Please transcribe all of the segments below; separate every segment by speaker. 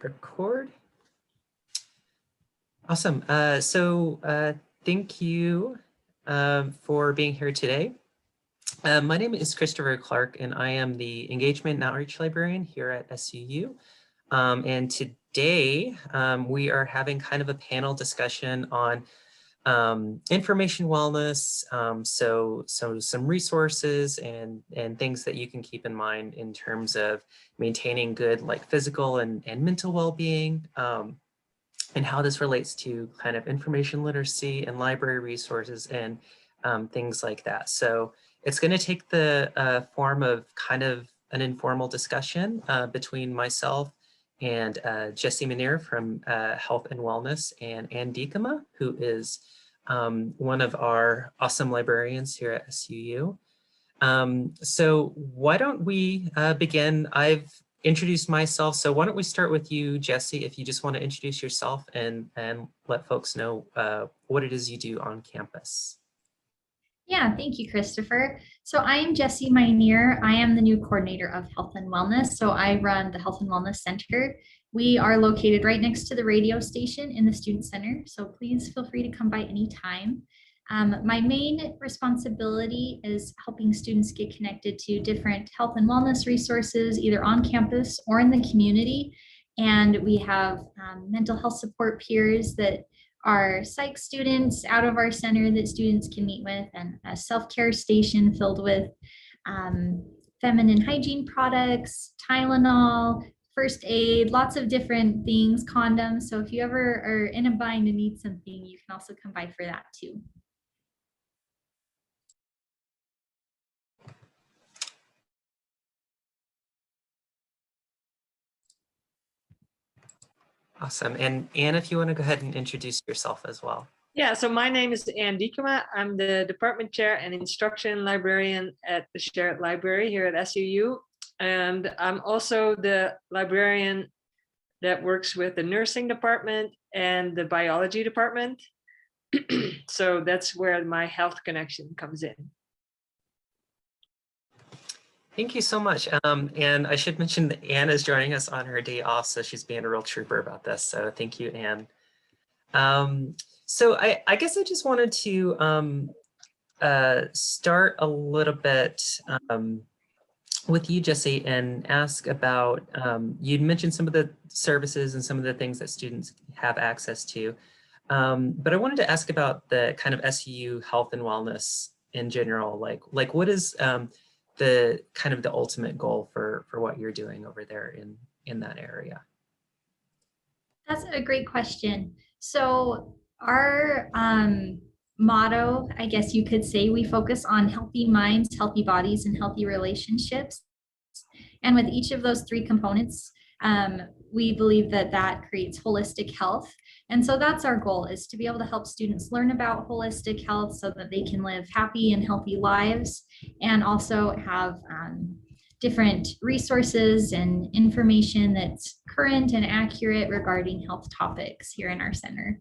Speaker 1: Record. Awesome. Thank you for being here today. My name is Christopher Clark, and I am the Engagement and Outreach Librarian here at SUU. And today we are having kind of a panel discussion on information wellness, so some resources and things that you can keep in mind in terms of maintaining good like physical and mental well-being, and how this relates to kind of information literacy and library resources and things like that. So it's going to take the form of kind of an informal discussion between myself and Jessie Myemir from Health and Wellness, and Anne Diekema, who is one of our awesome librarians here at SUU. So why don't we begin? I've introduced myself, so why don't we start with you, Jessie, if you just want to introduce yourself and let folks know what it is you do on campus.
Speaker 2: Yeah, thank you, Christopher. So I am Jessie Myemir. I am the new coordinator of Health and Wellness. So I run the Health and Wellness Center. We are located right next to the radio station in the Student Center. So please feel free to come by anytime. My main responsibility is helping students get connected to different health and wellness resources, either on campus or in the community. And we have mental health support peers that are psych students out of our center that students can meet with, and a self-care station filled with feminine hygiene products, Tylenol, first aid, lots of different things, condoms. So if you ever are in a bind and need something, you can also come by for that too.
Speaker 1: Awesome. And Anne, if you want to go ahead and introduce yourself as well.
Speaker 3: Yeah, so my name is Anne Diekema. I'm the department chair and instruction librarian at the Shared Library here at SUU. And I'm also the librarian that works with the nursing department and the biology department. So that's where my health connection comes in.
Speaker 1: Thank you so much. And I should mention that Anne is joining us on her day off, so she's being a real trooper about this. So thank you, Anne. So I guess I just wanted to start a little bit with you, Jessie, and ask about, you'd mentioned some of the services and some of the things that students have access to, but I wanted to ask about the kind of SUU health and wellness in general. Like what is the kind of the ultimate goal for what you're doing over there in that area?
Speaker 2: That's a great question. So our motto, I guess you could say, we focus on healthy minds, healthy bodies, and healthy relationships. And with each of those three components, we believe that that creates holistic health. And so that's our goal, is to be able to help students learn about holistic health so that they can live happy and healthy lives, and also have different resources and information that's current and accurate regarding health topics here in our center.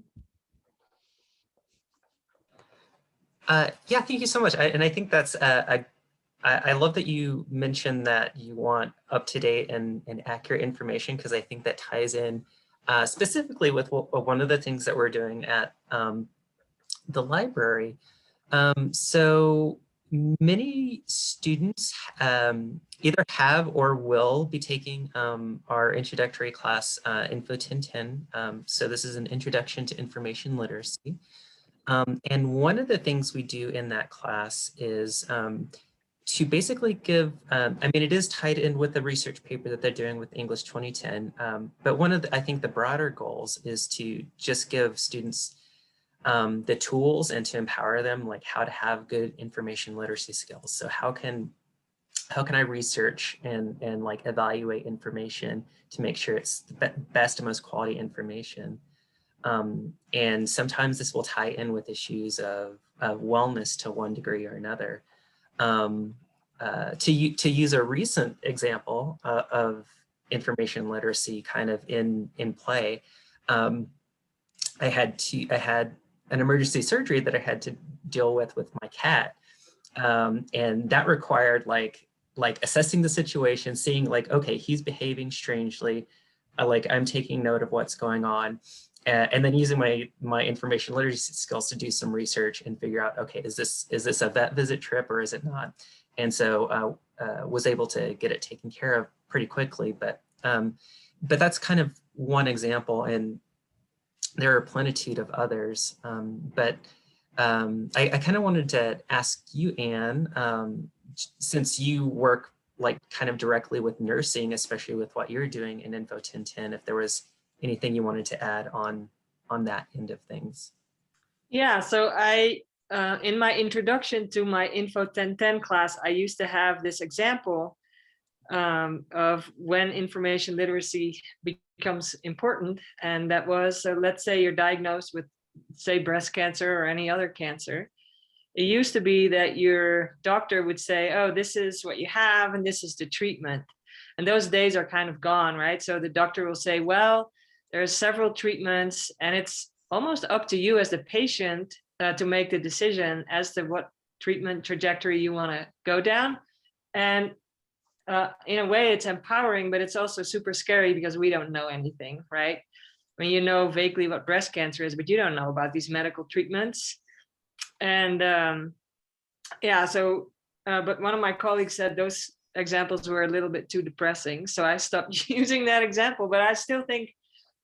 Speaker 1: Yeah, thank you so much. And I think that's, I love that you mentioned that you want up-to-date and accurate information, because I think that ties in specifically with one of the things that we're doing at the library. So many students either have or will be taking our introductory class, Info 1010. So this is an introduction to information literacy. And one of the things we do in that class is to basically give, I mean, it is tied in with the research paper that they're doing with English 2010, but one of the, I think the broader goals is to just give students the tools and to empower them, like how to have good information literacy skills. So how can I research and like evaluate information to make sure it's the best and most quality information? And sometimes this will tie in with issues of wellness to one degree or another. To use a recent example of information literacy kind of in play, I had an emergency surgery that I had to deal with my cat, and that required like assessing the situation, seeing like, okay, he's behaving strangely. I'm taking note of what's going on, and then using my information literacy skills to do some research and figure out, okay, is this a vet visit trip or is it not? And so was able to get it taken care of pretty quickly. But that's kind of one example, and there are a plenitude of others. I kind of wanted to ask you, Anne, since you work like kind of directly with nursing, especially with what you're doing in Info 1010, if there was anything you wanted to add on that end of things.
Speaker 3: Yeah, so I, in my introduction to my Info 1010 class, I used to have this example of when information literacy becomes important. And that was, so let's say you're diagnosed with, say, breast cancer or any other cancer. It used to be that your doctor would say, oh, this is what you have and this is the treatment. And those days are kind of gone, right? So the doctor will say, well, there's several treatments and it's almost up to you as the patient to make the decision as to what treatment trajectory you want to go down. And in a way, it's empowering, but it's also super scary because we don't know anything, right? I mean, you know vaguely what breast cancer is, but you don't know about these medical treatments. And yeah, so, but one of my colleagues said those examples were a little bit too depressing. So I stopped using that example, but I still think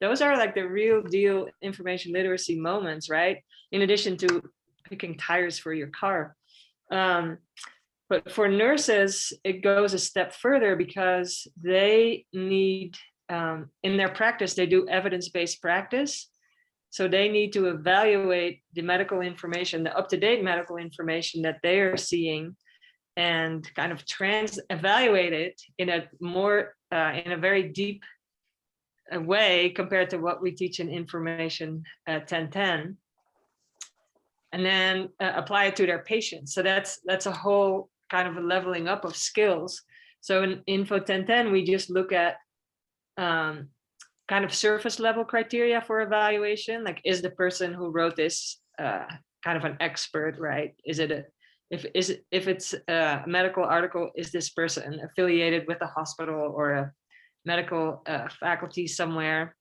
Speaker 3: those are like the real deal information literacy moments, right? In addition to picking tires for your car. But for nurses, it goes a step further because they need, in their practice, they do evidence-based practice. So they need to evaluate the medical information, the up-to-date medical information that they are seeing, and kind of evaluate it in a more, in a very deep way compared to what we teach in information 1010, and then apply it to their patients. So that's a whole kind of a leveling up of skills. So in Info 1010, we just look at kind of surface level criteria for evaluation. Like, is the person who wrote this kind of an expert, right? Is it if it's a medical article, is this person affiliated with a hospital or a medical faculty somewhere?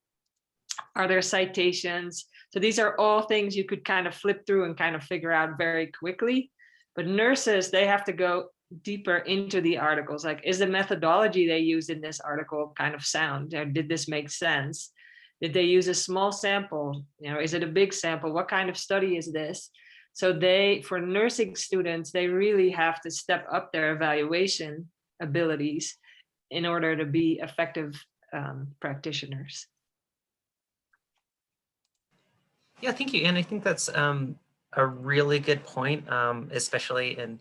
Speaker 3: Are there citations? So these are all things you could kind of flip through and kind of figure out very quickly. But nurses, they have to go deeper into the articles. Like, is the methodology they used in this article kind of sound? Or did this make sense? Did they use a small sample? You know, is it a big sample? What kind of study is this? So for nursing students, they really have to step up their evaluation abilities in order to be effective practitioners.
Speaker 1: Yeah, thank you. And I think that's a really good point, especially in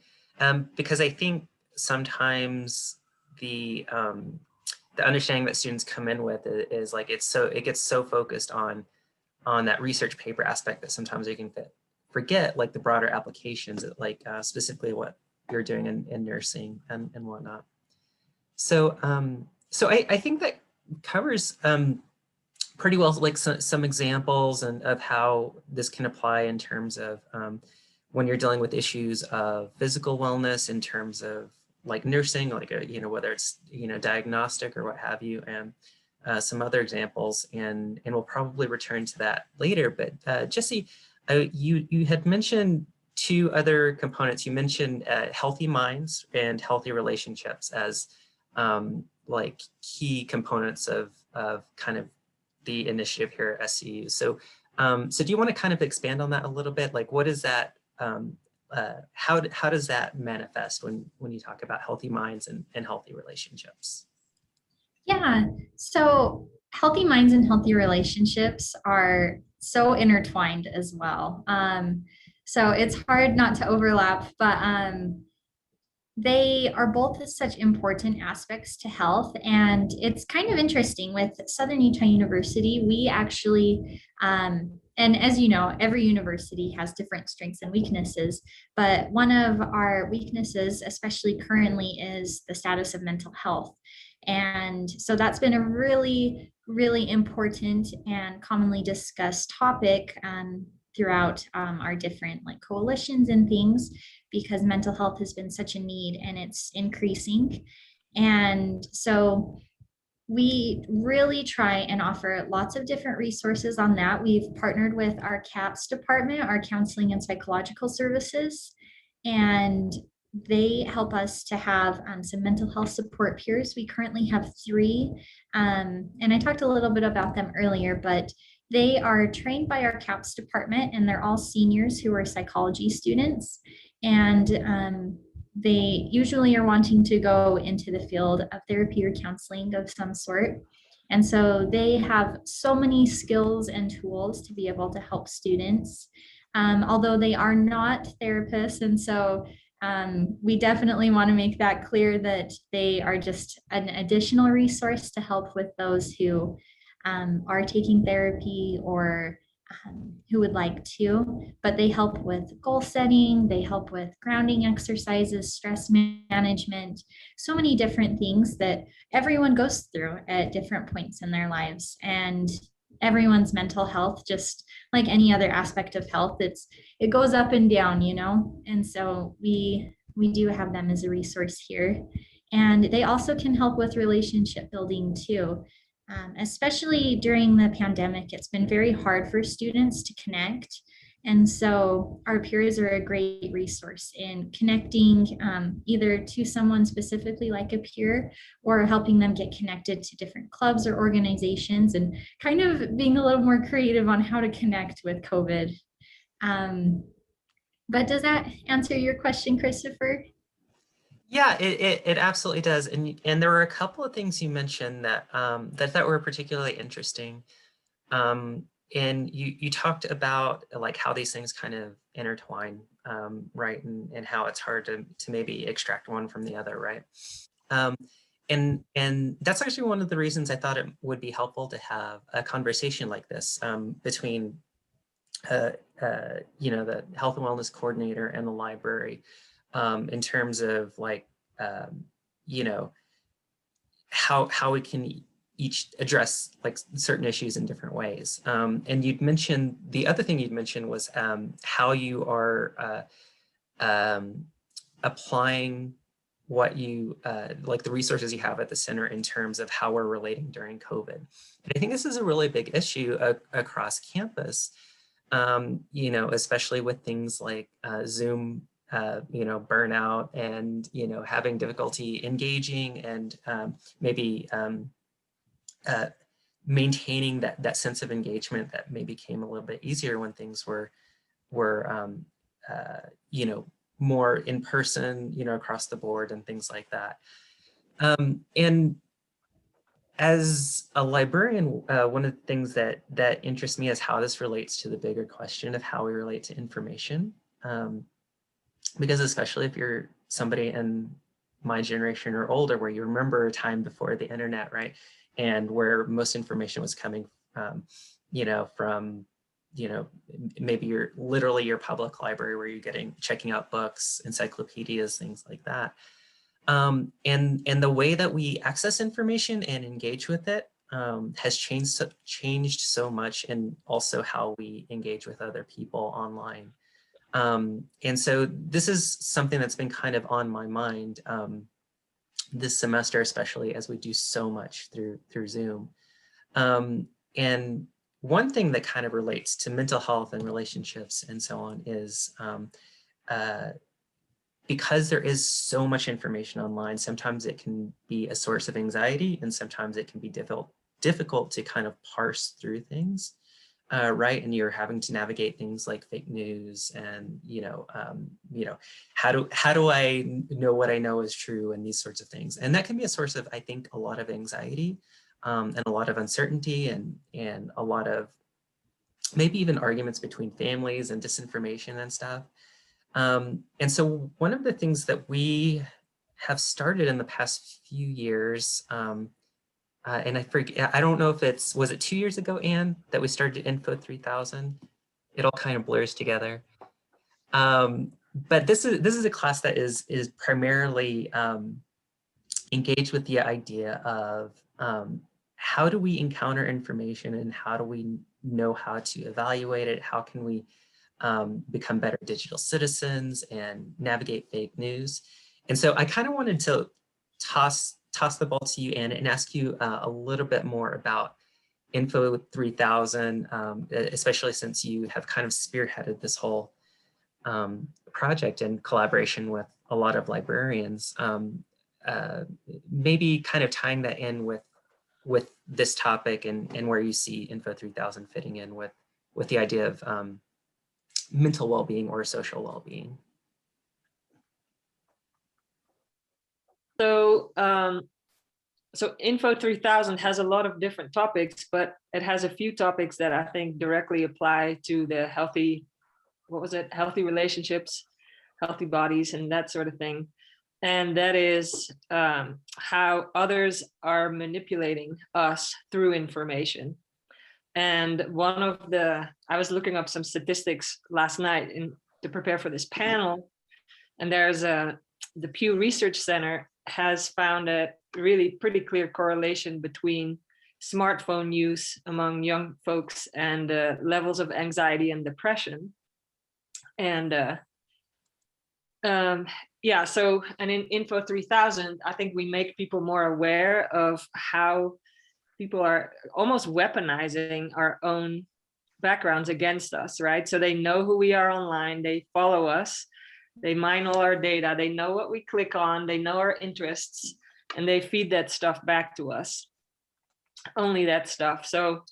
Speaker 1: because I think sometimes the understanding that students come in with is like it gets so focused on that research paper aspect that sometimes you can forget like the broader applications, like specifically what you're doing in nursing and whatnot. So I think that covers pretty well like some examples of how this can apply in terms of when you're dealing with issues of physical wellness, in terms of like nursing, like whether it's diagnostic or what have you, and some other examples, and we'll probably return to that later. But Jesse, you had mentioned two other components. You mentioned healthy minds and healthy relationships as like key components of kind of the initiative here at SCU. So do you want to kind of expand on that a little bit? Like, what is that? How does that manifest when you talk about healthy minds and healthy relationships?
Speaker 2: Yeah, so healthy minds and healthy relationships are so intertwined as well. So it's hard not to overlap, but they are both such important aspects to health. And it's kind of interesting with Southern Utah University, we actually, and as you know, every university has different strengths and weaknesses, but one of our weaknesses, especially currently, is the status of mental health. And so that's been a really, really important and commonly discussed topic throughout our different like coalitions and things, because mental health has been such a need and it's increasing. And so we really try and offer lots of different resources on that. We've partnered with our CAPS department, our counseling and psychological services, and they help us to have some mental health support peers. We currently have 3, and I talked a little bit about them earlier, but they are trained by our CAPS department, and they're all seniors who are psychology students. And they usually are wanting to go into the field of therapy or counseling of some sort. And so they have so many skills and tools to be able to help students, although they are not therapists. And so we definitely want to make that clear that they are just an additional resource to help with those who are taking therapy or who would like to, but they help with goal setting, they help with grounding exercises, stress management, so many different things that everyone goes through at different points in their lives. And everyone's mental health, just like any other aspect of health, it goes up and down, you know. And so we do have them as a resource here. And they also can help with relationship building too. Especially during the pandemic, it's been very hard for students to connect. And so our peers are a great resource in connecting either to someone specifically like a peer, or helping them get connected to different clubs or organizations, and kind of being a little more creative on how to connect with COVID. But does that answer your question, Christopher?
Speaker 1: Yeah, it absolutely does. And there were a couple of things you mentioned that that were particularly interesting. And you talked about like how these things kind of intertwine, right? And how it's hard to maybe extract one from the other, right? And that's actually one of the reasons I thought it would be helpful to have a conversation like this between you know, the health and wellness coordinator and the library, in terms of like, you know, how we can each address like certain issues in different ways. And you'd mentioned, the other thing you'd mentioned was how you are applying what you, like the resources you have at the center in terms of how we're relating during COVID. And I think this is a really big issue across campus. You know, especially with things like Zoom, you know, burnout and, you know, having difficulty engaging and maybe maintaining that sense of engagement that maybe came a little bit easier when things were you know, more in person, you know, across the board and things like that. And as a librarian, one of the things that interests me is how this relates to the bigger question of how we relate to information. Because especially if you're somebody in my generation or older, where you remember a time before the internet, right? And where most information was coming, you know, from, you know, maybe literally your public library where you're checking out books, encyclopedias, things like that. And the way that we access information and engage with it has changed so much, and also how we engage with other people online. And so this is something that's been kind of on my mind this semester, especially as we do so much through Zoom. And one thing that kind of relates to mental health and relationships and so on is because there is so much information online, sometimes it can be a source of anxiety, and sometimes it can be difficult to kind of parse through things, right? And you're having to navigate things like fake news and, you know, how do I know what I know is true, and these sorts of things. And that can be a source of, I think, a lot of anxiety and a lot of uncertainty and a lot of maybe even arguments between families and disinformation and stuff. And so one of the things that we have started in the past few years, and I forget, I don't know if was it 2 years ago, Anne, that we started Info 3000? It all kind of blurs together. But this is a class that is primarily engaged with the idea of how do we encounter information, and how do we know how to evaluate it? How can we become better digital citizens and navigate fake news? And so I kind of wanted to toss toss the ball to you, Anne, and ask you a little bit more about Info 3000, especially since you have kind of spearheaded this whole project in collaboration with a lot of librarians. Maybe kind of tying that in with this topic and where you see Info 3000 fitting in with the idea of mental well-being or social well-being.
Speaker 3: So, so Info 3000 has a lot of different topics, but it has a few topics that I think directly apply to the healthy, what was it? Healthy relationships, healthy bodies, and that sort of thing. And that is how others are manipulating us through information. And I was looking up some statistics last night to prepare for this panel. And the Pew Research Center has found a really pretty clear correlation between smartphone use among young folks and levels of anxiety and depression. And yeah, so, and in Info 3000, I think we make people more aware of how people are almost weaponizing our own backgrounds against us, right? So they know who we are online, they follow us, they mine all our data, they know what we click on, they know our interests, and they feed that stuff back to us. Only that stuff. So,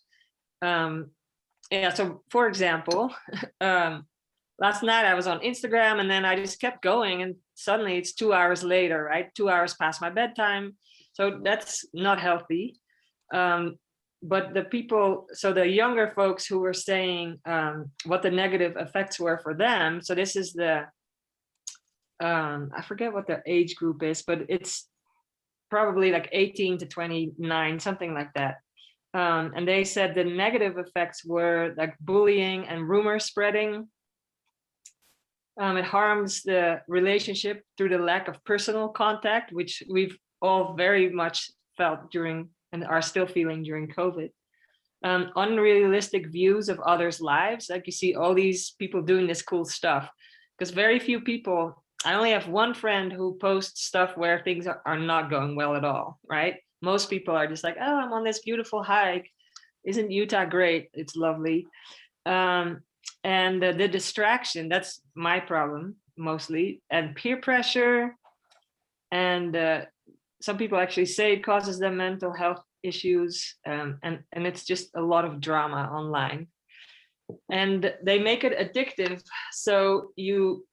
Speaker 3: yeah, so for example, last night I was on Instagram and then I just kept going and suddenly it's 2 hours later, right? 2 hours past my bedtime. So that's not healthy. But the younger folks who were saying what the negative effects were for them. So this is I forget what the age group is, but it's probably like 18 to 29, something like that. And they said the negative effects were like bullying and rumor spreading. It harms the relationship through the lack of personal contact, which we've all very much felt during and are still feeling during COVID. Unrealistic views of others' lives. Like you see all these people doing this cool stuff, because very few people, I only have one friend who posts stuff where things are not going well at all, right? Most people are just like, oh, I'm on this beautiful hike. Isn't Utah great? It's lovely. And the distraction, that's my problem mostly, and peer pressure. And some people actually say it causes them mental health issues, and it's just a lot of drama online. And they make it addictive. So you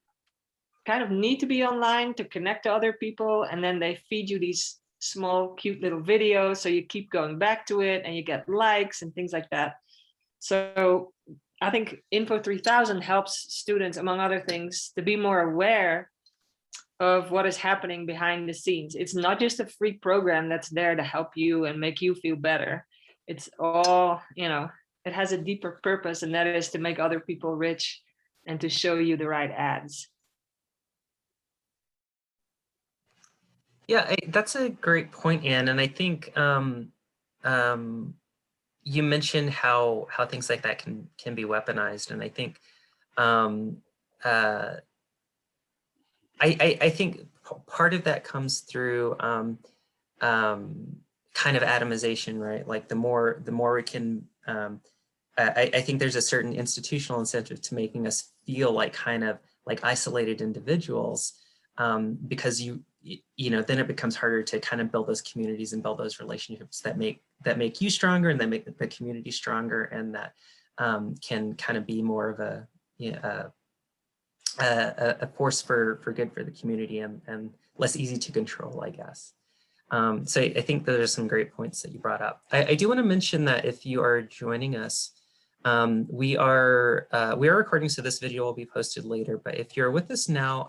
Speaker 3: kind of need to be online to connect to other people, and then they feed you these small, cute little videos. So you keep going back to it and you get likes and things like that. So I think Info 3000 helps students, among other things, to be more aware of what is happening behind the scenes. It's not just a free program that's there to help you and make you feel better. It's all, it has a deeper purpose, and that is to make other people rich and to show you the right ads.
Speaker 1: Yeah, that's a great point, Anne. And I think you mentioned how things like that can be weaponized, and I think I think part of that comes through kind of atomization, right? Like the more we can, I think there's a certain institutional incentive to making us feel like kind of like isolated individuals, because then it becomes harder to kind of build those communities and build those relationships that make you stronger and that make the community stronger, and that can kind of be more of a force for good for the community and less easy to control, I guess. So I think those are some great points that you brought up. I do want to mention that if you are joining us, we are recording, so this video will be posted later. But if you're with us now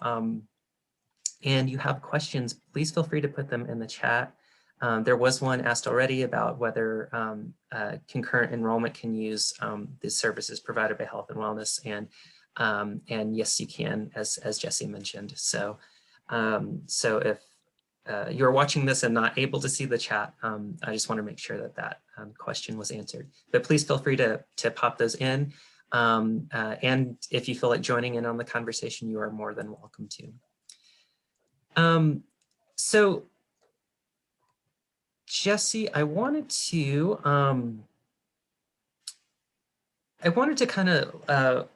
Speaker 1: and you have questions, please feel free to put them in the chat. There was one asked already about whether concurrent enrollment can use the services provided by Health and Wellness, and yes, you can, as Jesse mentioned. So if you're watching this and not able to see the chat, I just want to make sure that question was answered. But please feel free to pop those in. And if you feel like joining in on the conversation, you are more than welcome to. So Jesse, I wanted to kind of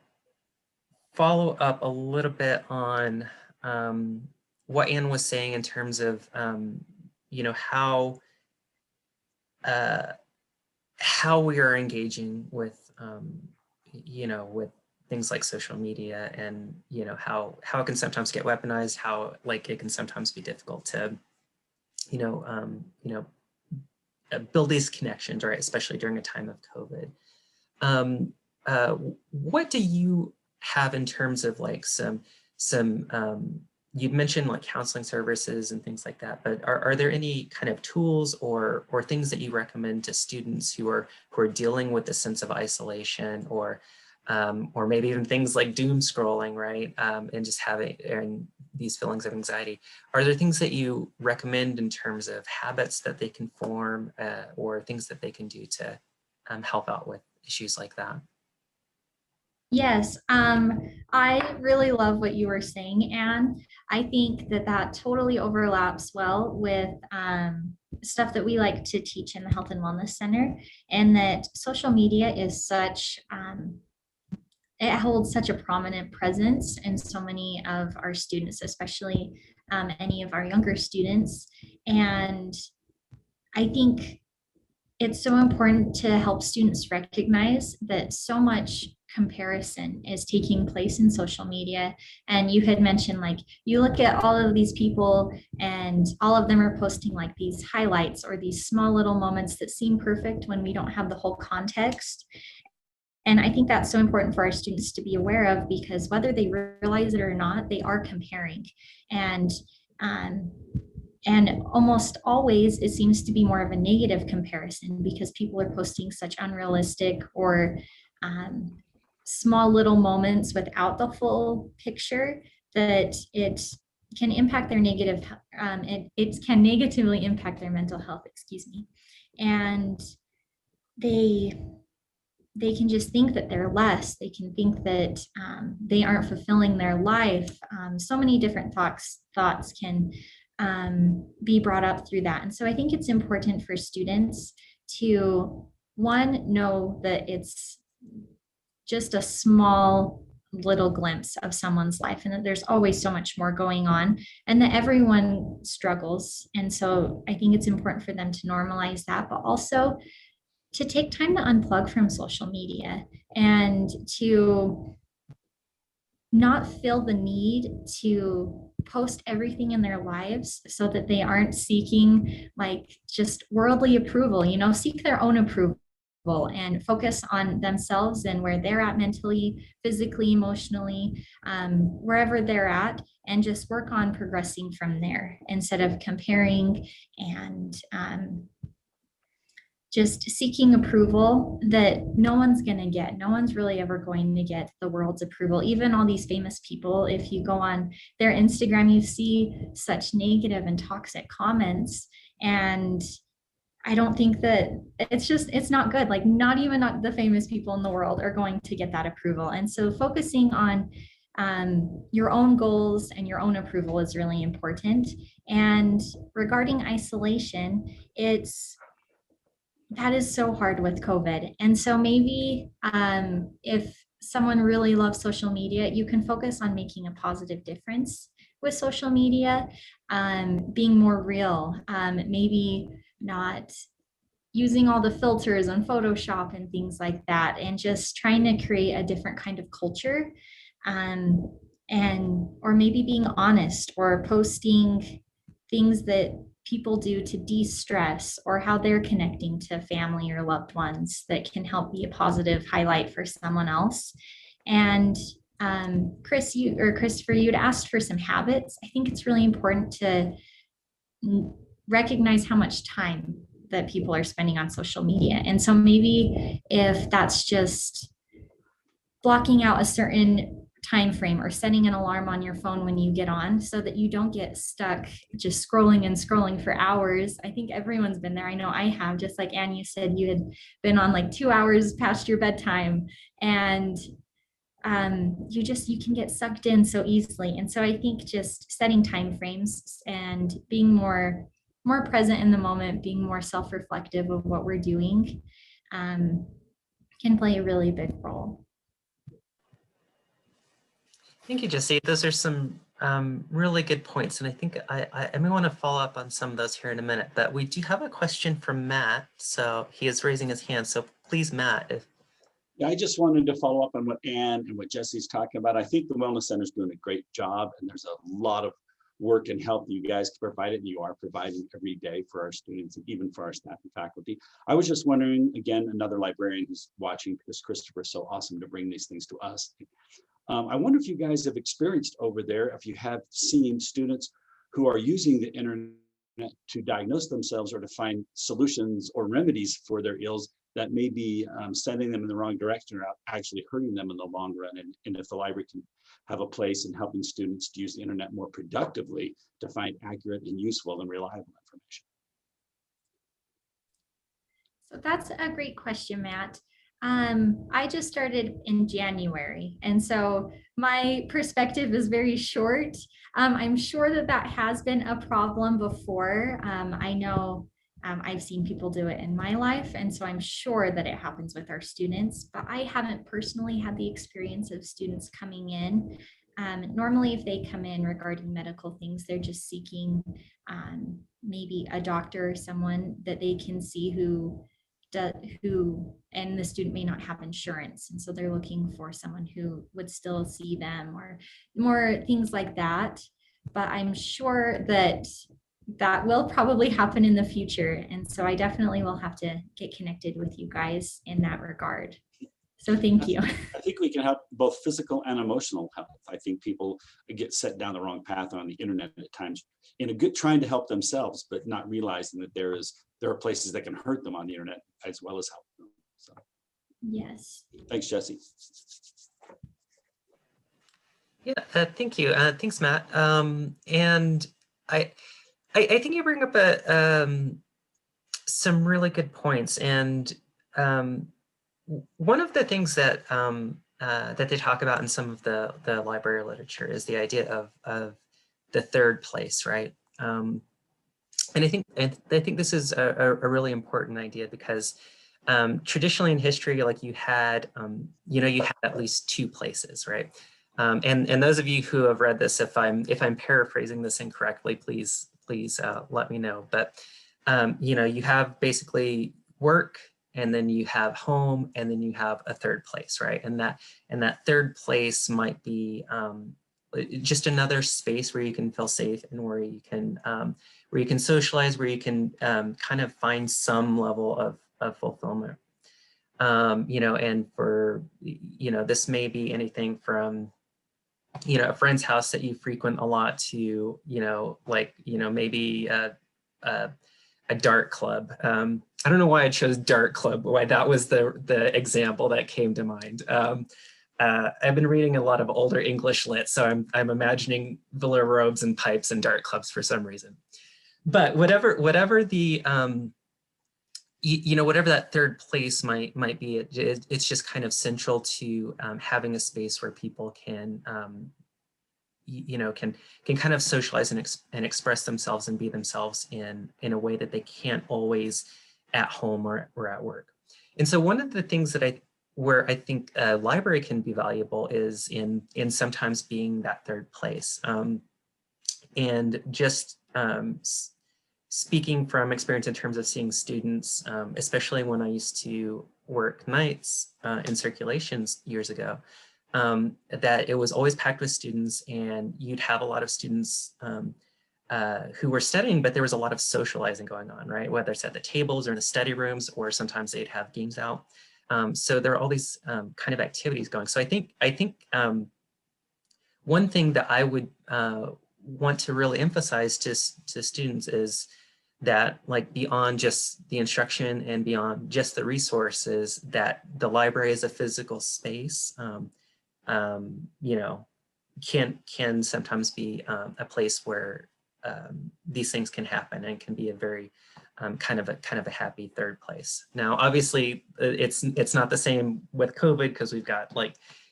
Speaker 1: follow up a little bit on what Anne was saying in terms of how we are engaging with with things like social media, and how it can sometimes get weaponized, how like it can sometimes be difficult to you know um, you know build these connections, right, especially during a time of COVID. um, what do you have in terms of like some you'd mentioned like counseling services and things like that, but are there any kind of tools or things that you recommend to students who are dealing with the sense of isolation, or maybe even things like doom scrolling, right, and just having and these feelings of anxiety? Are there things that you recommend in terms of habits that they can form, or things that they can do to help out with issues like that?
Speaker 2: Yes, I really love what you were saying, Anne. I think that that totally overlaps well with stuff that we like to teach in the Health and Wellness Center, and that social media is it holds such a prominent presence in so many of our students, especially any of our younger students. And I think it's so important to help students recognize that so much comparison is taking place in social media. And you had mentioned, like, you look at all of these people and all of them are posting like these highlights or these small little moments that seem perfect when we don't have the whole context. And I think that's so important for our students to be aware of, because whether they realize it or not, they are comparing. And um, and almost always it seems to be more of a negative comparison, because people are posting such unrealistic or um, small little moments without the full picture, that it can impact their it can negatively impact their mental health, excuse me. And they they can just think that they're less. They can think that they aren't fulfilling their life. So many different thoughts can be brought up through that. And so I think it's important for students to, one, know that it's just a small little glimpse of someone's life, and that there's always so much more going on, and that everyone struggles. And so I think it's important for them to normalize that, but also to take time to unplug from social media and to not feel the need to post everything in their lives so that they aren't seeking like just worldly approval. Seek their own approval and focus on themselves and where they're at mentally, physically, emotionally, wherever they're at, and just work on progressing from there instead of comparing and just seeking approval that no one's going to get. No one's really ever going to get the world's approval. Even all these famous people, if you go on their Instagram, you see such negative and toxic comments. And I don't think that it's not good. Like, not even the famous people in the world are going to get that approval. And so focusing on your own goals and your own approval is really important. And regarding isolation, that is so hard with COVID. And so maybe if someone really loves social media, you can focus on making a positive difference with social media, being more real, maybe not using all the filters on Photoshop and things like that, and just trying to create a different kind of culture, or maybe being honest or posting things that people do to de-stress, or how they're connecting to family or loved ones that can help be a positive highlight for someone else. And Christopher, you'd asked for some habits. I think it's really important to recognize how much time that people are spending on social media. And so maybe if that's just blocking out a certain time frame or setting an alarm on your phone when you get on, so that you don't get stuck just scrolling and scrolling for hours. I think everyone's been there. I know I have. Just like Anne, you said you had been on like 2 hours past your bedtime, and you can get sucked in so easily. And so I think just setting time frames and being more more present in the moment, being more self-reflective of what we're doing, can play a really big role.
Speaker 1: Thank you, Jesse. Those are some really good points. And I think I may want to follow up on some of those here in a minute, but we do have a question from Matt. So he is raising his hand. So please, Matt.
Speaker 4: Yeah, I just wanted to follow up on what Anne and what Jesse's talking about. I think the Wellness Center is doing a great job, and there's a lot of work and help you guys can provide it, and you are providing every day for our students and even for our staff and faculty. I was just wondering, again, another librarian who's watching, because Christopher's so awesome to bring these things to us. I wonder if you guys have experienced over there, if you have seen students who are using the internet to diagnose themselves or to find solutions or remedies for their ills that may be sending them in the wrong direction or actually hurting them in the long run. And if the library can have a place in helping students to use the internet more productively to find accurate and useful and reliable information.
Speaker 2: So that's a great question, Matt. I just started in January, and so my perspective is very short. I'm sure that that has been a problem before. I know I've seen people do it in my life, and so I'm sure that it happens with our students, but I haven't personally had the experience of students coming in. Normally, if they come in regarding medical things, they're just seeking maybe a doctor or someone that they can see who, and the student may not have insurance, and so they're looking for someone who would still see them, or more things like that. But I'm sure that that will probably happen in the future, and so I definitely will have to get connected with you guys in that regard. So thank you.
Speaker 4: I think we can help both physical and emotional health. I think people get set down the wrong path on the internet at times, in a good trying to help themselves, but not realizing that there are places that can hurt them on the internet as well as help them. So,
Speaker 2: yes.
Speaker 4: Thanks, Jesse.
Speaker 1: Yeah, thank you. Thanks, Matt. And I think you bring up some really good points. And one of the things that that they talk about in some of the library literature is the idea of the third place, right? And I think this is a really important idea, because traditionally in history, like you had at least two places, right? And those of you who have read this, if I'm paraphrasing this incorrectly, please let me know. But you have basically work, and then you have home, and then you have a third place, right? And that third place might be just another space where you can feel safe, and where you can socialize, where you can kind of find some level of fulfillment. And for this may be anything from a friend's house that you frequent a lot to maybe a dart club. I don't know why I chose dart club, why that was the example that came to mind. I've been reading a lot of older English lit, so I'm imagining velour robes and pipes and dart clubs for some reason. But whatever the whatever that third place might be, it's just kind of central to having a space where people can can kind of socialize and express themselves and be themselves in a way that they can't always at home or at work. And so one of the things that where I think a library can be valuable is in sometimes being that third place. And just speaking from experience in terms of seeing students, especially when I used to work nights in circulations years ago, that it was always packed with students, and you'd have a lot of students who were studying, but there was a lot of socializing going on, right? Whether it's at the tables or in the study rooms, or sometimes they'd have games out. So there are all these kind of activities going. So I think one thing that I would want to really emphasize to students is that, like, beyond just the instruction and beyond just the resources, that the library is a physical space, can sometimes be a place where these things can happen, and can be a very kind of a happy third place. Now, obviously, it's not the same with COVID, because we've got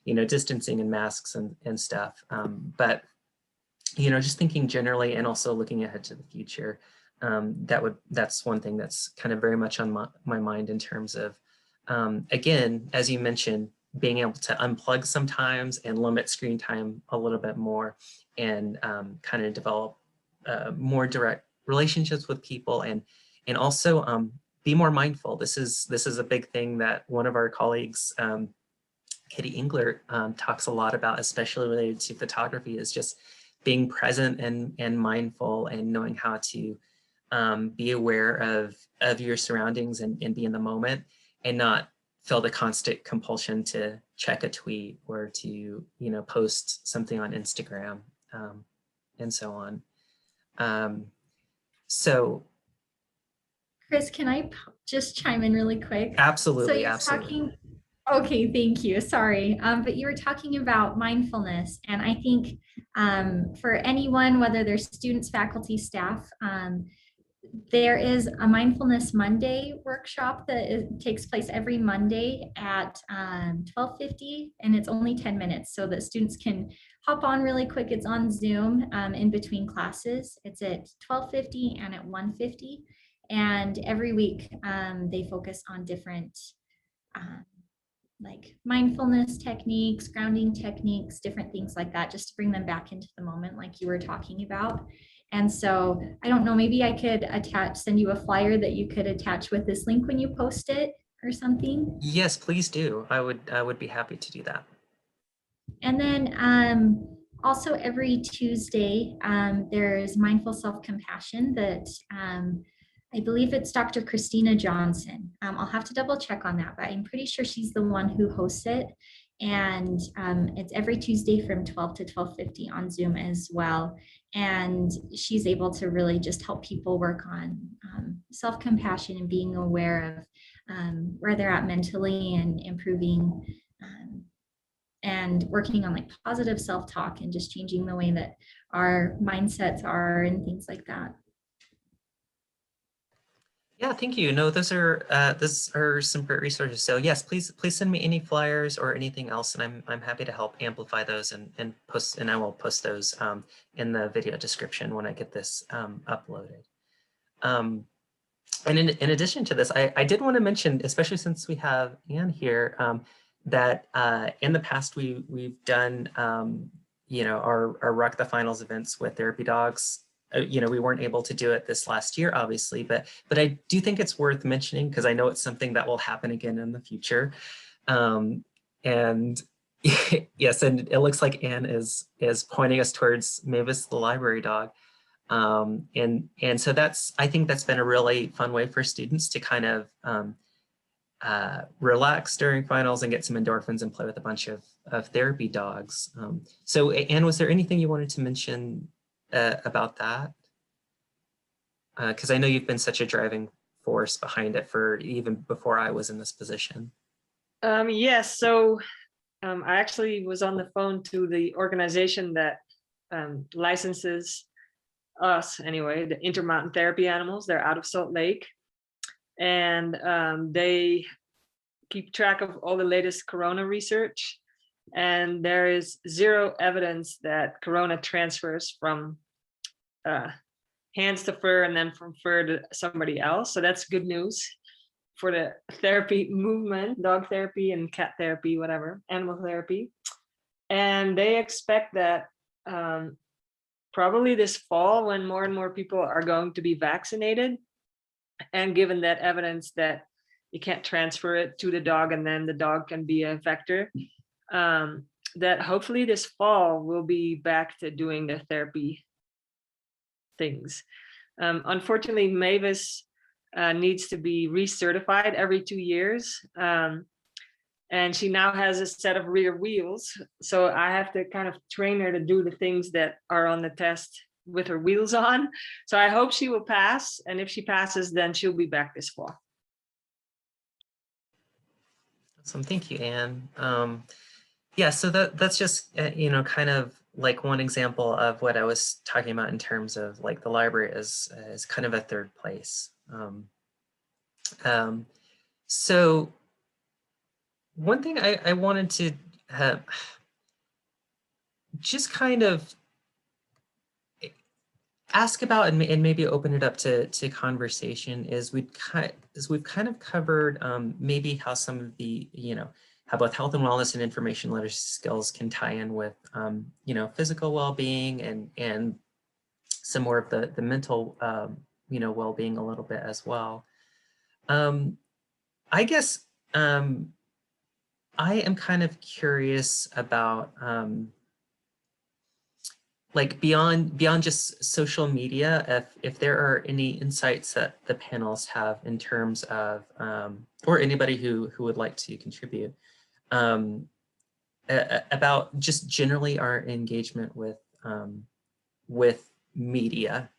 Speaker 1: distancing and masks and stuff. But just thinking generally, and also looking ahead to the future, that's one thing that's kind of very much on my mind in terms of, again, as you mentioned, being able to unplug sometimes and limit screen time a little bit more, and kind of develop more direct relationships with people, and also be more mindful. This is a big thing that one of our colleagues, Kitty Engler, talks a lot about, especially related to photography, is just being present and mindful, and knowing how to be aware of your surroundings and be in the moment, and not feel the constant compulsion to check a tweet or to post something on Instagram, and so on. So
Speaker 2: Chris, can I just chime in really quick?
Speaker 1: absolutely,
Speaker 2: So you're
Speaker 1: absolutely.
Speaker 2: okay, thank you. Sorry. But you were talking about mindfulness. And I think for anyone, whether they're students, faculty, staff, there is a Mindfulness Monday workshop that takes place every Monday at 12:50, and it's only 10 minutes so that students can hop on really quick. It's on Zoom in between classes. It's at 12:50 and at 1:50. And every week they focus on different like mindfulness techniques, grounding techniques, different things like that, just to bring them back into the moment like you were talking about. And so I don't know, maybe I could send you a flyer that you could attach with this link when you post it or something.
Speaker 1: Yes, please do. I would be happy to do that.
Speaker 2: And then also every Tuesday, there's mindful self-compassion that I believe it's Dr. Christina Johnson. I'll have to double check on that, but I'm pretty sure she's the one who hosts it. And it's every Tuesday from 12 to 12:50 on Zoom as well. And she's able to really just help people work on self-compassion and being aware of where they're at mentally, and improving and working on like positive self-talk and just changing the way that our mindsets are and things like that.
Speaker 1: Yeah, thank you. No, those are some great resources. So yes, please send me any flyers or anything else, and I'm happy to help amplify those and post, and I will post those in the video description when I get this uploaded. And in addition to this, I did want to mention, especially since we have Anne here, that in the past we've done our Rock the Finals events with therapy dogs. We weren't able to do it this last year, obviously, but I do think it's worth mentioning because I know it's something that will happen again in the future. And yes, and it looks like Anne is pointing us towards Mavis the library dog. And so I think that's been a really fun way for students to kind of relax during finals and get some endorphins and play with a bunch of therapy dogs. So Anne, was there anything you wanted to mention about that? Because I know you've been such a driving force behind it for even before I was in this position.
Speaker 3: Yes, so I actually was on the phone to the organization that licenses us, anyway, the Intermountain Therapy Animals. They're out of Salt Lake, and they keep track of all the latest corona research, and there is zero evidence that corona transfers from hands to fur and then from fur to somebody else. So that's good news for the therapy movement, dog therapy and cat therapy, whatever, animal therapy. And they expect that probably this fall, when more and more people are going to be vaccinated, and given that evidence that you can't transfer it to the dog and then the dog can be a vector, that hopefully this fall we'll be back to doing the therapy things. Unfortunately, Mavis needs to be recertified every 2 years. And she now has a set of rear wheels. So I have to kind of train her to do the things that are on the test with her wheels on. So I hope she will pass. And if she passes, then she'll be back this fall.
Speaker 1: Awesome, thank you, Anne. Yeah, so that's just, kind of like one example of what I was talking about in terms of like the library is kind of a third place. So one thing I wanted to just kind of ask about and maybe open it up to conversation is we've kind of covered maybe how some of the, how both health and wellness and information literacy skills can tie in with, physical well-being and some more of the mental, well-being a little bit as well. I guess I am kind of curious about like beyond just social media, if there are any insights that the panelists have in terms of, or anybody who would like to contribute, about just generally our engagement with media,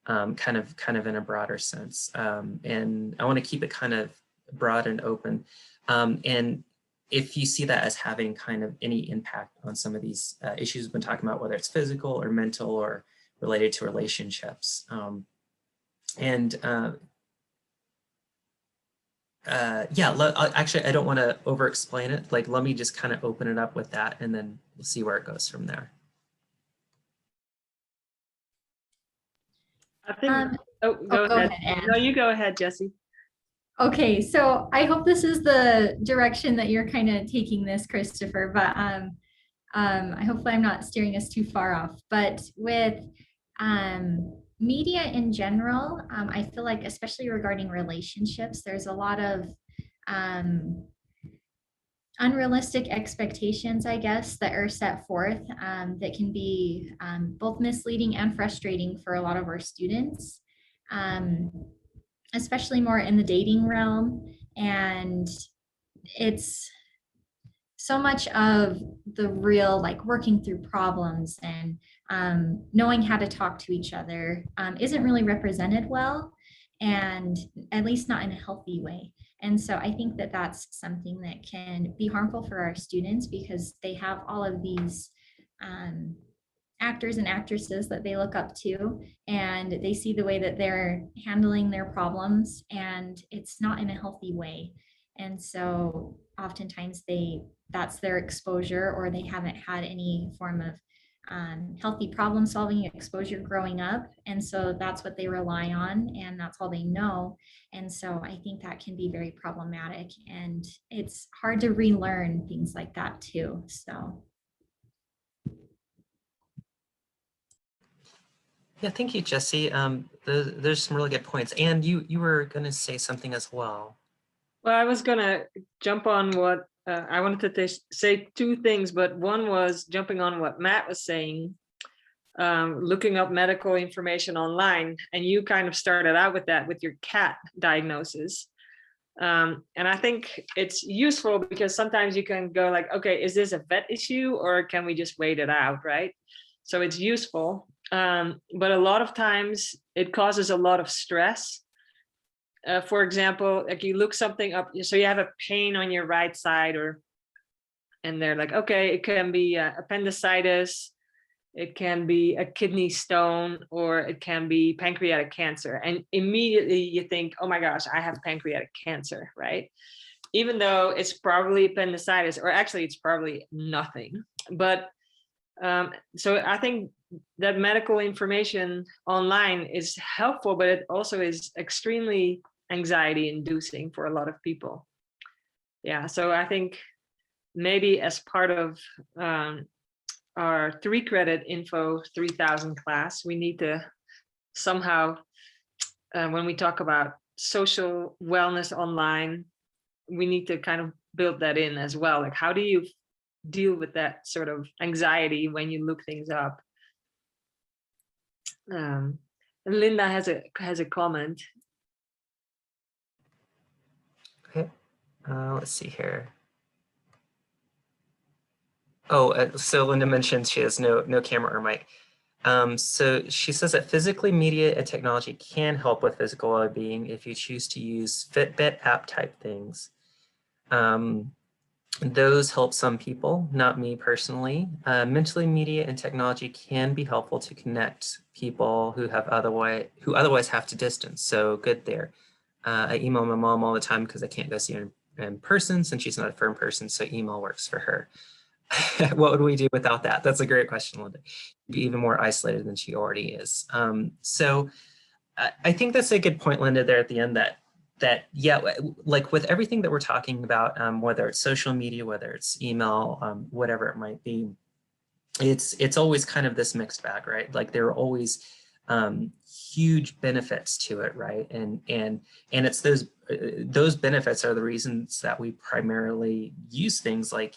Speaker 1: kind of in a broader sense. And I want to keep it kind of broad and open. And if you see that as having kind of any impact on some of these issues we've been talking about, whether it's physical or mental or related to relationships. Yeah, actually, I don't want to over explain it. Like, let me just kind of open it up with that, and then we'll see where it goes from there.
Speaker 3: I think,
Speaker 2: go
Speaker 3: ahead.
Speaker 2: Anne.
Speaker 3: No, you go ahead, Jessie.
Speaker 2: Okay, so I hope this is the direction that you're kind of taking this, Christopher, but I hopefully I'm not steering us too far off. But with media in general, I feel like, especially regarding relationships, there's a lot of unrealistic expectations, I guess, that are set forth that can be both misleading and frustrating for a lot of our students. Especially more in the dating realm. And it's so much of the real, like working through problems and knowing how to talk to each other isn't really represented well, and at least not in a healthy way. And so I think that that's something that can be harmful for our students, because they have all of these actors and actresses that they look up to, and they see the way that they're handling their problems, and it's not in a healthy way. And so oftentimes that's their exposure, or they haven't had any form of healthy problem solving exposure growing up, and so that's what they rely on, and that's all they know. And so I think that can be very problematic, and it's hard to relearn things like that too. So
Speaker 1: Yeah, thank you, Jessie. There's some really good points. And you were going to say something as well.
Speaker 3: Well, I was going to jump on what I wanted to say two things, but one was jumping on what Matt was saying, looking up medical information online. And you kind of started out with that with your cat diagnosis. And I think it's useful because sometimes you can go like, okay, is this a vet issue or can we just wait it out, right? So it's useful. But a lot of times it causes a lot of stress. For example, like you look something up, so you have a pain on your right side, and they're like, okay, it can be appendicitis, it can be a kidney stone, or it can be pancreatic cancer. And immediately you think, oh my gosh, I have pancreatic cancer, right? Even though it's probably appendicitis, or actually it's probably nothing. But so I think that medical information online is helpful, but it also is extremely anxiety inducing for a lot of people. Yeah, so I think maybe as part of our 3-credit Info 3000 class, we need to somehow, when we talk about social wellness online, we need to kind of build that in as well. Like, how do you deal with that sort of anxiety when you look things up? And Linda has a comment.
Speaker 1: Okay, let's see here. Oh, so Linda mentioned she has no camera or mic. So she says that physically media and technology can help with physical well-being if you choose to use Fitbit app type things. Those help some people, not me personally. Mentally, media and technology can be helpful to connect people who otherwise have to distance. So good there. I email my mom all the time because I can't go see her in person since she's not a firm person. So email works for her. what would we do without that? That's a great question, Linda. Be even more isolated than she already is. So I think that's a good point, Linda, there at the end, that yeah, like with everything that we're talking about, whether it's social media, whether it's email, whatever it might be, it's always kind of this mixed bag, right? Like there are always huge benefits to it, right? And it's those benefits are the reasons that we primarily use things like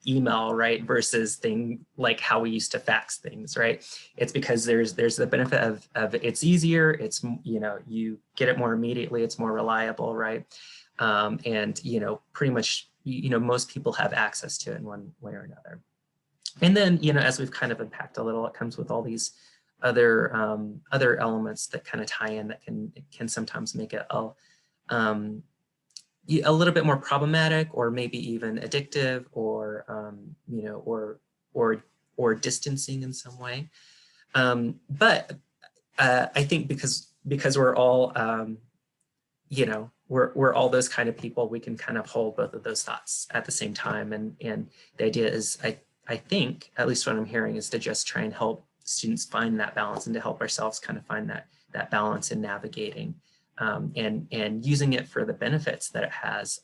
Speaker 1: email, right, versus thing like how we used to fax things, right? It's because there's the benefit of it's easier, it's, you know, you get it more immediately, it's more reliable, right? And you know, pretty much, you know, most people have access to it in one way or another. And then, you know, as we've kind of unpacked a little, it comes with all these other other elements that kind of tie in that can sometimes make it a little bit more problematic, or maybe even addictive, or you know, or distancing in some way. But I think because we're all you know, we're all those kind of people, we can kind of hold both of those thoughts at the same time. And the idea is, I think, at least what I'm hearing, is to just try and help students find that balance, and to help ourselves kind of find that balance in navigating and using it for the benefits that it has,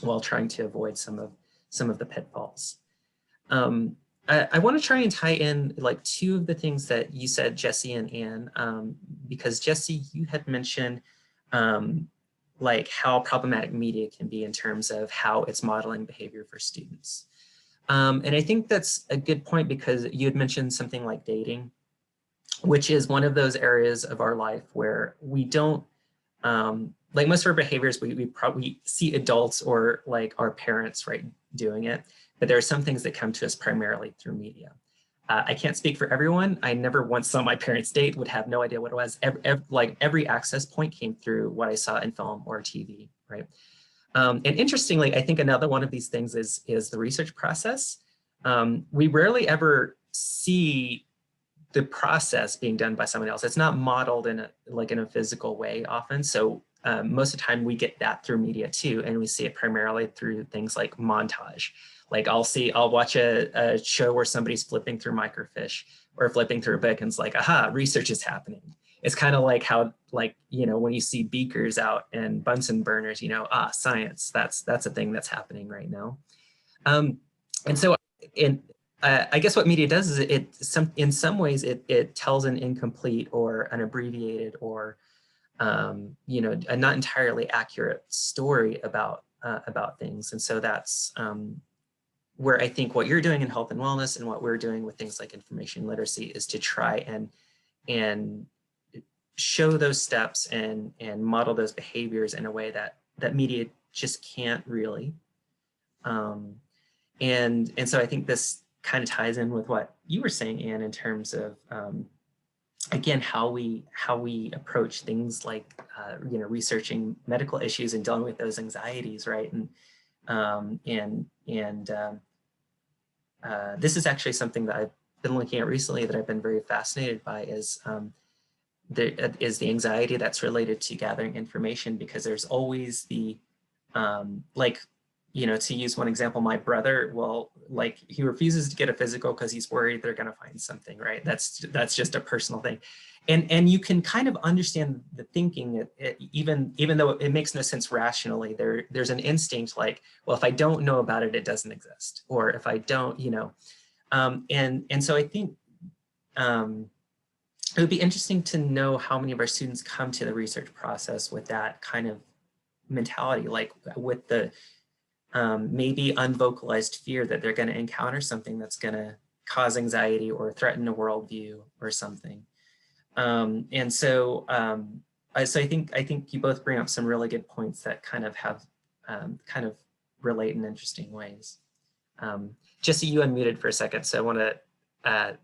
Speaker 1: while trying to avoid some of the pitfalls. I want to try and tie in like two of the things that you said, Jesse and Anne, because Jesse, you had mentioned like how problematic media can be in terms of how it's modeling behavior for students. And I think that's a good point, because you had mentioned something like dating, which is one of those areas of our life where we don't, like most of our behaviors, we probably see adults or like our parents, right, doing it, but there are some things that come to us primarily through media. I can't speak for everyone. I never once saw my parents date, would have no idea what it was. Like every access point came through what I saw in film or TV, right? And interestingly, I think another one of these things is the research process. We rarely ever see the process being done by someone else. It's not modeled in a physical way often. So most of the time we get that through media too, and we see it primarily through things like montage. Like I'll watch a show where somebody's flipping through microfiche or flipping through a book, and it's like, aha, research is happening. It's kind of like how, like, you know, when you see beakers out and Bunsen burners, you know, science, that's a thing that's happening right now. And so I guess what media does is in some ways it tells an incomplete or an abbreviated or you know, a not entirely accurate story about things. And so that's where I think what you're doing in health and wellness and what we're doing with things like information literacy is to try and show those steps and model those behaviors in a way that media just can't really. And so I think this kind of ties in with what you were saying, Anne, in terms of again, how we approach things like you know, researching medical issues and dealing with those anxieties, right? And this is actually something that I've been looking at recently that I've been very fascinated by, is the anxiety that's related to gathering information, because there's always the like, you know, to use one example, my brother, well, like, he refuses to get a physical because he's worried they're going to find something, right? That's just a personal thing. And you can kind of understand the thinking, even though it makes no sense rationally. There's an instinct like, well, if I don't know about it, it doesn't exist. Or if I don't, you know, and so I think it would be interesting to know how many of our students come to the research process with that kind of mentality, like with the maybe unvocalized fear that they're going to encounter something that's going to cause anxiety or threaten a worldview or something. And so, so I think you both bring up some really good points that kind of have kind of relate in interesting ways. Jesse, you unmuted for a second, so I want to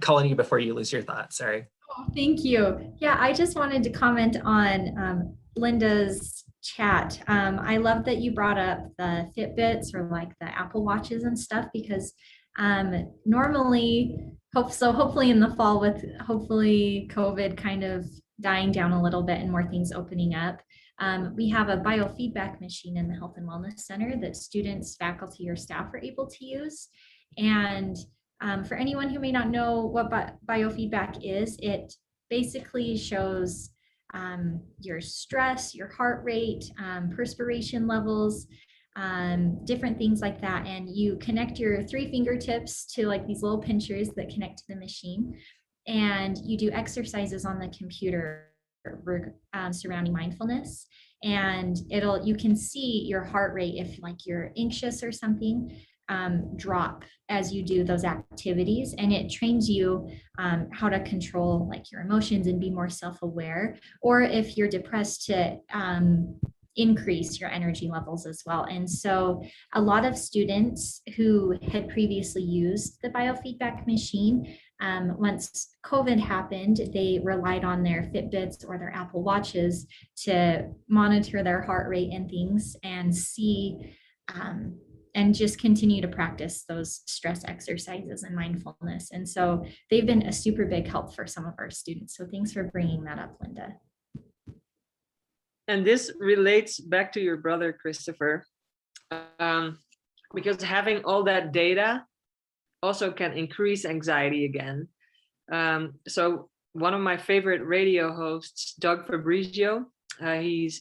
Speaker 1: call on you before you lose your thoughts. Sorry.
Speaker 2: Oh, thank you. Yeah, I just wanted to comment on Linda's chat. I love that you brought up the Fitbits or like the Apple Watches and stuff, because normally, hopefully in the fall, with hopefully COVID kind of dying down a little bit and more things opening up, We have a biofeedback machine in the Health and Wellness Center that students, faculty, or staff are able to use. And for anyone who may not know what biofeedback is, it basically shows your stress, your heart rate, perspiration levels, different things like that. And you connect your 3 fingertips to like these little pinchers that connect to the machine. And you do exercises on the computer surrounding mindfulness. And you can see your heart rate if like you're anxious or something, drop as you do those activities, and it trains you how to control like your emotions and be more self-aware, or if you're depressed to increase your energy levels as well. And so a lot of students who had previously used the biofeedback machine, once COVID happened, they relied on their Fitbits or their Apple Watches to monitor their heart rate and things, and see and just continue to practice those stress exercises and mindfulness. And so they've been a super big help for some of our students. So thanks for bringing that up, Linda.
Speaker 3: And this relates back to your brother, Christopher, because having all that data also can increase anxiety again. So one of my favorite radio hosts, Doug Fabrizio, he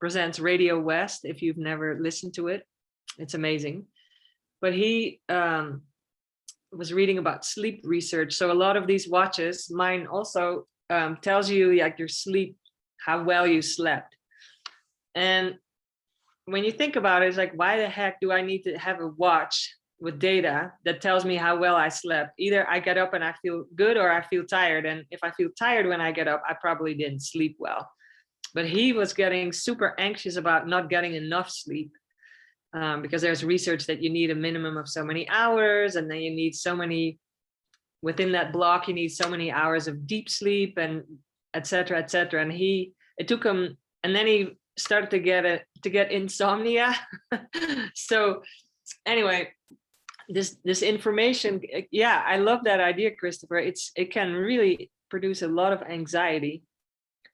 Speaker 3: presents Radio West. If you've never listened to it, it's amazing. But he was reading about sleep research. So a lot of these watches, mine also tells you like your sleep, how well you slept. And when you think about it, it's like, why the heck do I need to have a watch with data that tells me how well I slept? Either I get up and I feel good, or I feel tired. And if I feel tired when I get up, I probably didn't sleep well. But he was getting super anxious about not getting enough sleep, because there's research that you need a minimum of so many hours, and then you need so many, within that block, you need so many hours of deep sleep, and et cetera, et cetera. And it took him, and then he started to get insomnia. So anyway, this information, yeah, I love that idea, Christopher. It can really produce a lot of anxiety,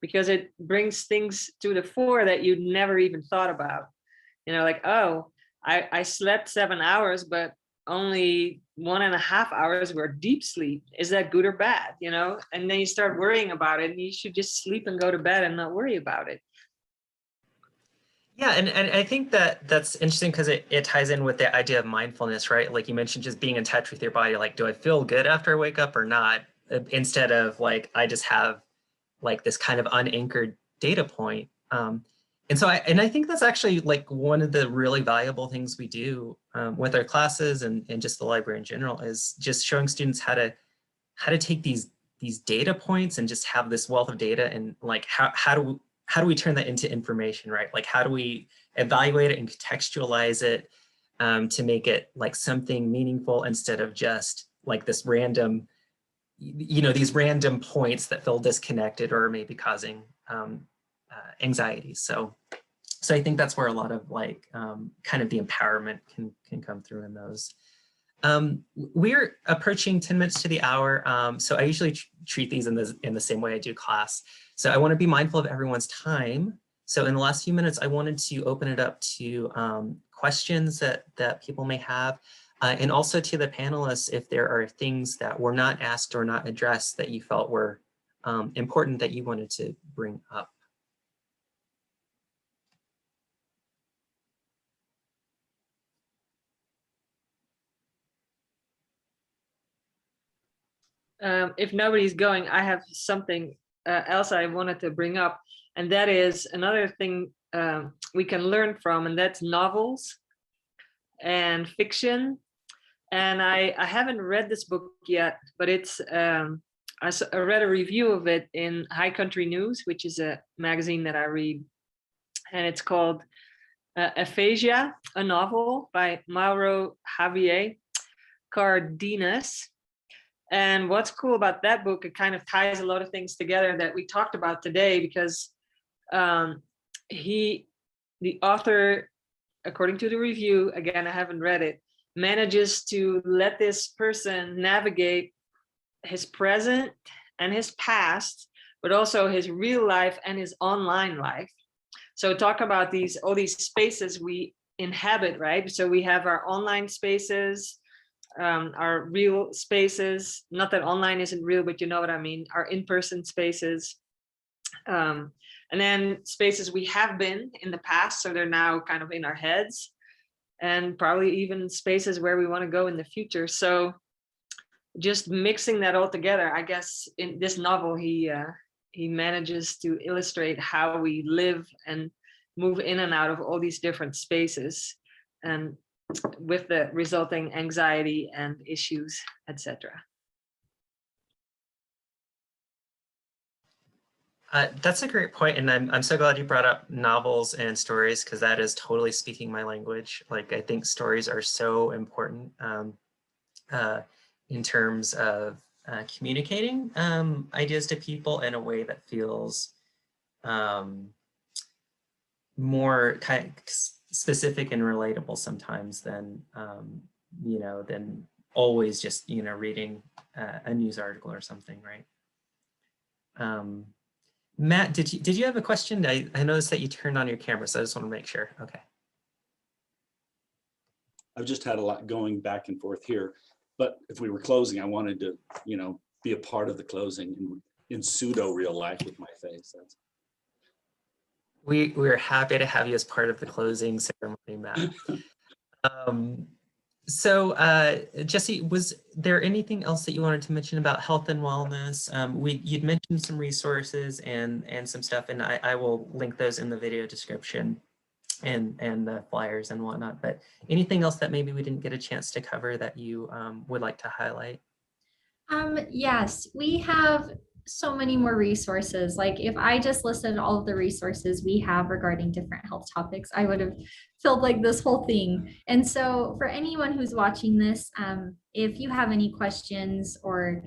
Speaker 3: because it brings things to the fore that you never even thought about. You know, like, oh, I slept 7 hours, but only 1.5 hours were deep sleep. Is that good or bad? You know, and then you start worrying about it, and you should just sleep and go to bed and not worry about it.
Speaker 1: Yeah, and I think that's interesting, because it ties in with the idea of mindfulness, right? Like you mentioned, just being in touch with your body. Like, do I feel good after I wake up or not? Instead of like, I just have like this kind of unanchored data point. And so I think that's actually like one of the really valuable things we do with our classes and just the library in general, is just showing students how to take these data points and just have this wealth of data, and like how do we turn that into information, right? Like, how do we evaluate it and contextualize it to make it like something meaningful, instead of just like this random, these random points that feel disconnected or maybe causing anxiety. So I think that's where a lot of like kind of the empowerment can come through in those. We're approaching 10 minutes to the hour. So I usually treat these in the same way I do class. So I want to be mindful of everyone's time. So in the last few minutes, I wanted to open it up to questions that people may have, and also to the panelists, if there are things that were not asked or not addressed that you felt were important that you wanted to bring up.
Speaker 3: If nobody's going, I have something else I wanted to bring up, and that is another thing we can learn from, and that's novels and fiction. And I haven't read this book yet, but it's I read a review of it in High Country News, which is a magazine that I read, and it's called Aphasia, a novel by Mauro Javier Cardenas. And what's cool about that book, it kind of ties a lot of things together that we talked about today, because the author, according to the review, again, I haven't read it, manages to let this person navigate his present and his past, but also his real life and his online life, So talk about all these spaces we inhabit, right? So we have our online spaces, our real spaces, not that online isn't real, but you know what I mean, our in-person spaces, and then spaces we have been in the past, so they're now kind of in our heads, and probably even spaces where we want to go in the future. So just mixing that all together, I guess in this novel, he manages to illustrate how we live and move in and out of all these different spaces, and with the resulting anxiety and issues, etc.
Speaker 1: That's a great point, and I'm so glad you brought up novels and stories, because that is totally speaking my language. Like, I think stories are so important in terms of communicating ideas to people in a way that feels more kind of specific and relatable sometimes than than always just reading a news article or something, right? Matt, did you have a question? I noticed that you turned on your camera, so I just want to make sure. Okay.
Speaker 4: I've just had a lot going back and forth here, but if we were closing, I wanted to, be a part of the closing in pseudo real life with my face.
Speaker 1: We're happy to have you as part of the closing ceremony, Matt. So Jesse, was there anything else that you wanted to mention about health and wellness? You'd mentioned some resources and some stuff, and I will link those in the video description and the flyers and whatnot. But anything else that maybe we didn't get a chance to cover that you would like to highlight?
Speaker 2: Yes, we have so many more resources. Like, if I just listed all of the resources we have regarding different health topics, I would have filled like this whole thing. And so for anyone who's watching this, if you have any questions, or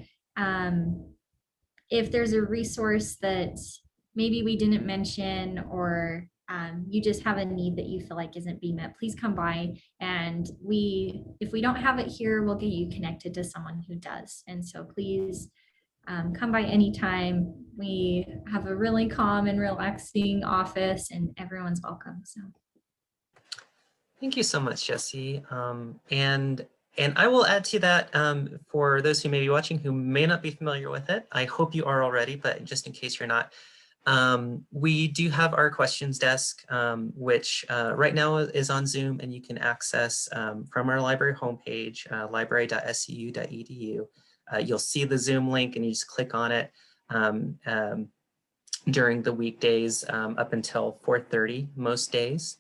Speaker 2: if there's a resource that maybe we didn't mention, or you just have a need that you feel like isn't being met, please come by, and if we don't have it here, we'll get you connected to someone who does. And so please come by anytime. We have a really calm and relaxing office, and everyone's welcome. So
Speaker 1: thank you so much, Jesse. And I will add to that for those who may be watching who may not be familiar with it. I hope you are already, but just in case you're not, we do have our questions desk, which right now is on Zoom, and you can access from our library homepage, library.scu.edu. You'll see the Zoom link, and you just click on it during the weekdays up until 4:30 most days.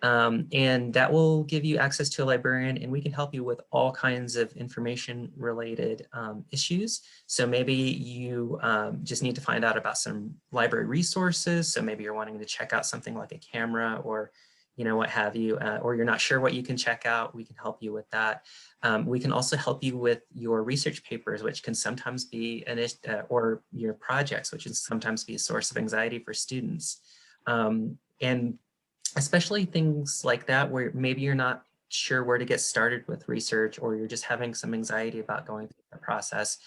Speaker 1: And that will give you access to a librarian, and we can help you with all kinds of information related issues. So maybe you just need to find out about some library resources. So maybe you're wanting to check out something like a camera, or what have you, or you're not sure what you can check out. We can help you with that. We can also help you with your research papers, which can sometimes be or your projects, which can sometimes be a source of anxiety for students. And especially things like that, where maybe you're not sure where to get started with research, or you're just having some anxiety about going through the process.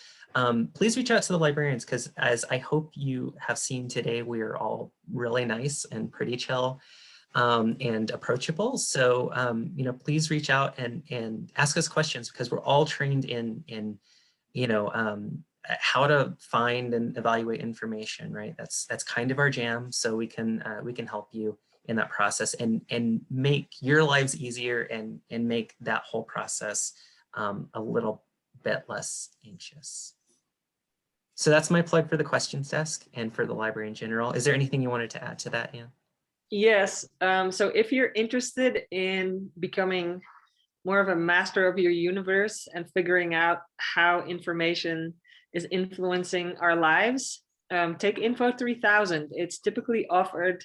Speaker 1: Please reach out to the librarians, because as I hope you have seen today, we are all really nice and pretty chill and approachable. So, please reach out and ask us questions, because we're all trained in how to find and evaluate information, right? That's kind of our jam. So we can help you in that process and make your lives easier and make that whole process a little bit less anxious. So that's my plug for the questions desk and for the library in general. Is there anything you wanted to add to that, Anne?
Speaker 3: Yes. So if you're interested in becoming more of a master of your universe and figuring out how information is influencing our lives, take Info 3000. It's typically offered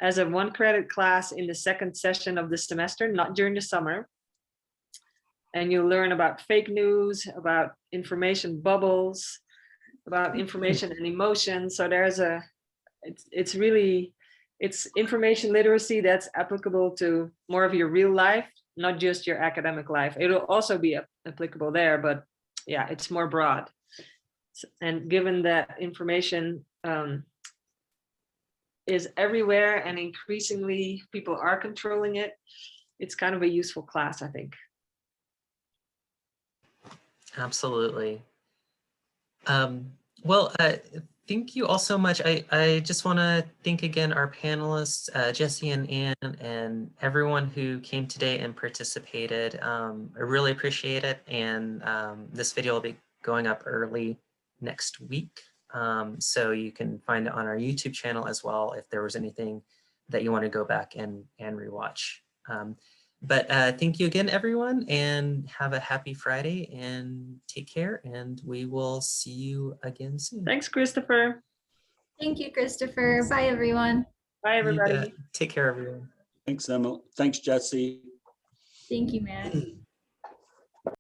Speaker 3: as a 1-credit class in the second session of the semester, not during the summer. And you'll learn about fake news, about information bubbles, about information and emotion. So it's information literacy that's applicable to more of your real life, not just your academic life. It'll also be applicable there, but yeah, it's more broad. And given that information is everywhere and increasingly people are controlling it. It's kind of a useful class, I think.
Speaker 1: Absolutely. Well, thank you all so much. I just want to thank again our panelists, Jesse and Anne, and everyone who came today and participated. I really appreciate it. And this video will be going up early next week. So you can find it on our YouTube channel as well if there was anything that you want to go back and rewatch. But thank you again, everyone, and have a happy Friday and take care. And we will see you again soon.
Speaker 3: Thanks, Christopher.
Speaker 2: Thank you, Christopher. Bye, everyone.
Speaker 3: Bye,
Speaker 1: You bet.
Speaker 3: everybody.
Speaker 1: Take care, everyone.
Speaker 4: Thanks, Emma. Thanks, Jesse.
Speaker 2: Thank you, Matt.